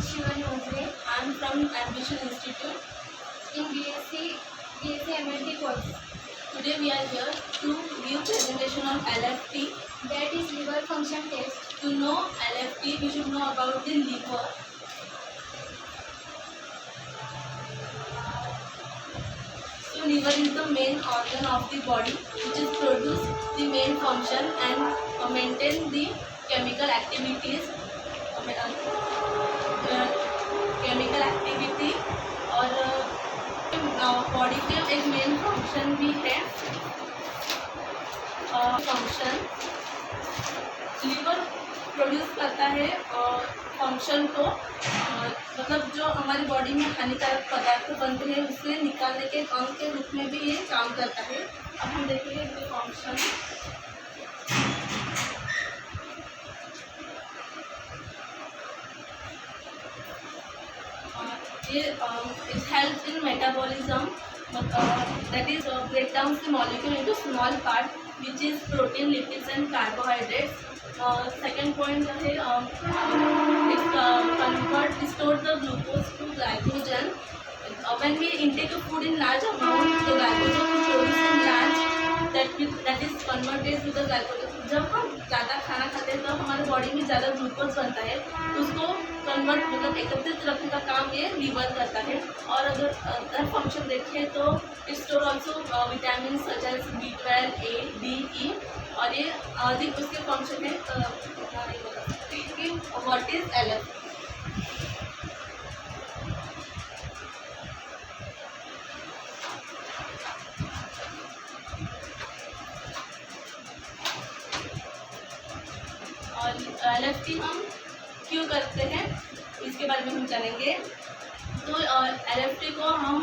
Shiva Nozre. I am from Ambition Institute. In BSc MLT course. Today we are here to give presentation on LFT. That is liver function test. To know LFT, we should know about the liver. So liver is the main organ of the body which is produce the main function and maintain the chemical activities. Chemical activity और body के एक main function भी है। Function liver produce करता है function को, मतलब जो हमारी बॉडी में हानिकारक पदार्थ बनते हैं उसे निकालने के अंग के रूप में भी ये काम करता है। अब हम देखेंगे ये function. It helps in metabolism, that is break down the molecule into small part which is protein, lipids and carbohydrates. Second point है it store the glucose to glycogen. When we intake a food in large amount, the glycogen is produced in large, that is converted to the glycogen. जब हम ज़्यादा खाना खाते हैं तो हमारे body में ज़्यादा ग्लूकोज बनता है, उसको कन्वर्ट मतलब एकत्रित रखने का काम ये लीवर करता है। और अगर फंक्शन देखें तो it store also vitamin such as B12, A, D, E और ये अधिक उसके फंक्शन है। What is LFT? और LFT हम क्यों करते हैं इसके बारे में हम जानेंगे। तो LFT को हम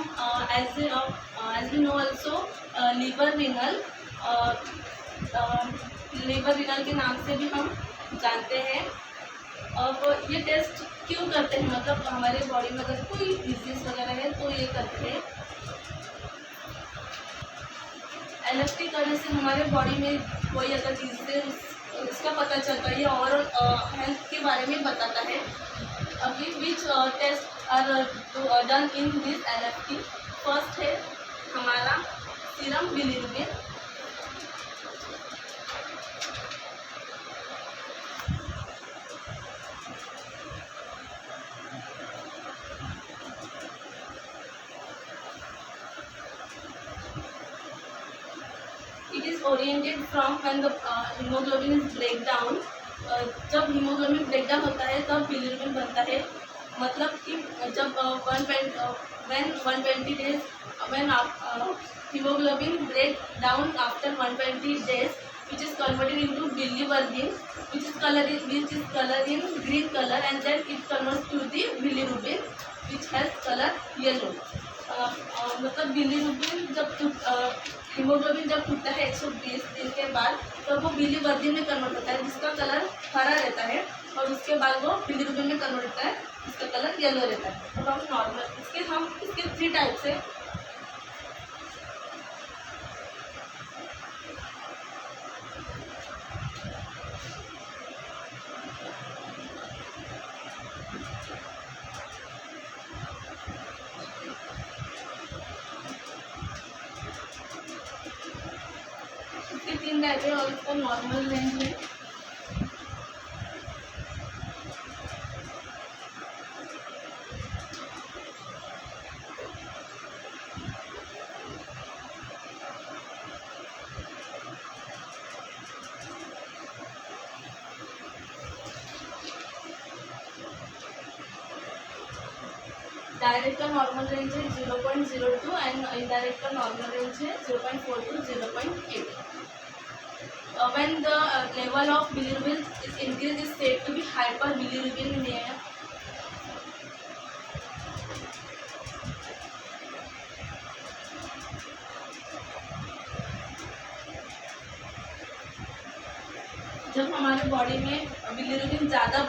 as we know also liver renal के नाम से भी हम जानते हैं। अब ये टेस्ट क्यों करते हैं, मतलब हमारे बॉडी में अगर कोई डिजीज वगैरह है तो ये करते हैं। LFT करने से हमारे बॉडी में कोई अगर डिजीज इसका पता चलता है और हेल्थ के बारे में बताता है। अभी which test are done in this LFT। First है हमारा serum bilirubin. It is oriented from when the hemoglobin is break down. जब हीमोग्लोबिन ब्रेक डाउन होता है तब बिलिरुबिन बनता है। मतलब कि जब 120 days when hemoglobin break down after 120 days which is converted into bilirubin which is color in green color and then it converts to the bilirubin which has color yellow. मतलब bilirubin जब haemoglobin जब टूटता है 120 दिन के बाद तो वो बिलिवर्बिन में कन्वर्ट होता है जिसका कलर हरा रहता है और उसके बाद वो बिलिरुबिन में कन्वर्ट होता है जिसका कलर येलो रहता है। तो हम नॉर्मल इसके 3 टाइप्स है। इसके 3 टाइप है और इसका नॉर्मल रेंज है। डायरेक्ट का नॉर्मल रेंज है 0.02 एंड इनडायरेक्ट का नॉर्मल रेंज है 0.4 to 0.8। When the level of bilirubin is increased is said to be hyperbilirubinemia. जब हमारे बॉडी में बिलिरुबिन ज़्यादा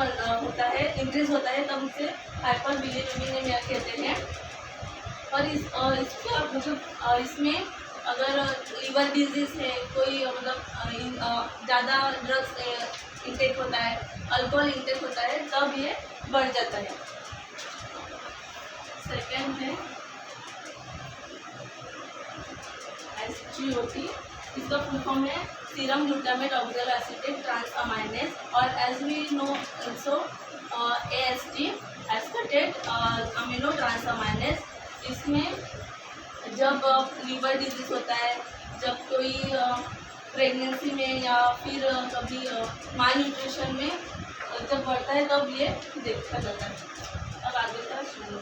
होता है, इंक्रीज होता है, तब उसे हाइपरबिलिरुबिनेमिया कहते हैं। और इसका मतलब इसमें अगर लीवर डिजीज़ है, कोई मतलब ज़्यादा ड्रग्स इंटेक होता है, अल्कोहल इंटेक होता है, तब ये बढ़ जाता है। सेकेंड है SGOT, इसका फुल फॉर्म है serum glutamate oxalo acetate transaminase, और as we know also AST aspartate amino transaminase. इसमें जब लीवर डिजीज होता है, जब कोई प्रेगनेंसी में या फिर कभी माल न्यूट्रिशन में जब बढ़ता है तब ये देखा जाता है। अब आगे का शुरू।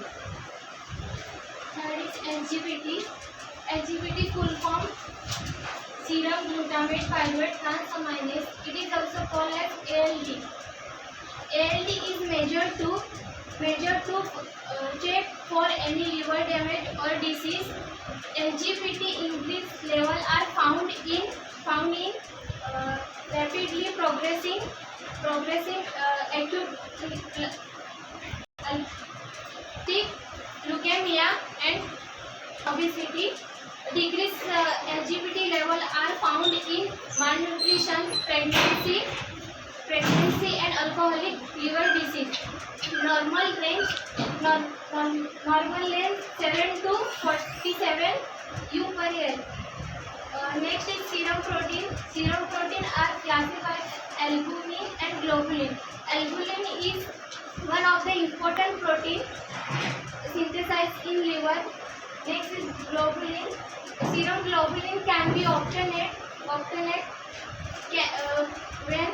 Third is LGBT. LGBT full form serum glutamate pyruvate transaminase. It is also called as ALD. ALD is measured to check for any liver damage or disease. LGBT increased level are found in rapidly progressing acute leukemia and obesity. Decreased LGBT level are found in malnutrition, pregnancy and alcoholic liver disease. Normal range 7 to 47 U per year. Next is serum protein. Serum protein are classified as albumin and globulin. Albumin is one of the important protein synthesized in liver. Next is globulin. Serum globulin can be obtained when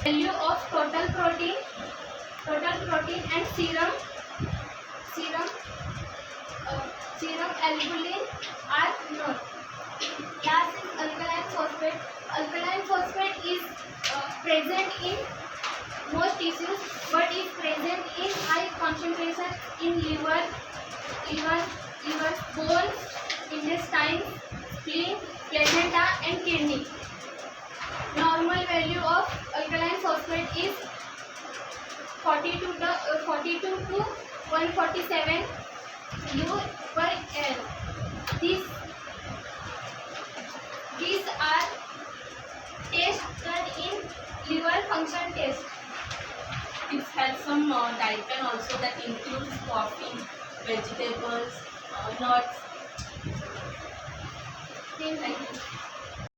value of total protein and serum albumin are known. Last is alkaline phosphate. Alkaline phosphate is present in most tissues, but is present in high concentration in liver, bone, intestine, spleen, placenta, and kidney. Normal value of alkaline phosphate is 42 to 147 U per L. These are tested in liver function test. It has some diet plan also that includes coffee, vegetables, nuts. Thank you.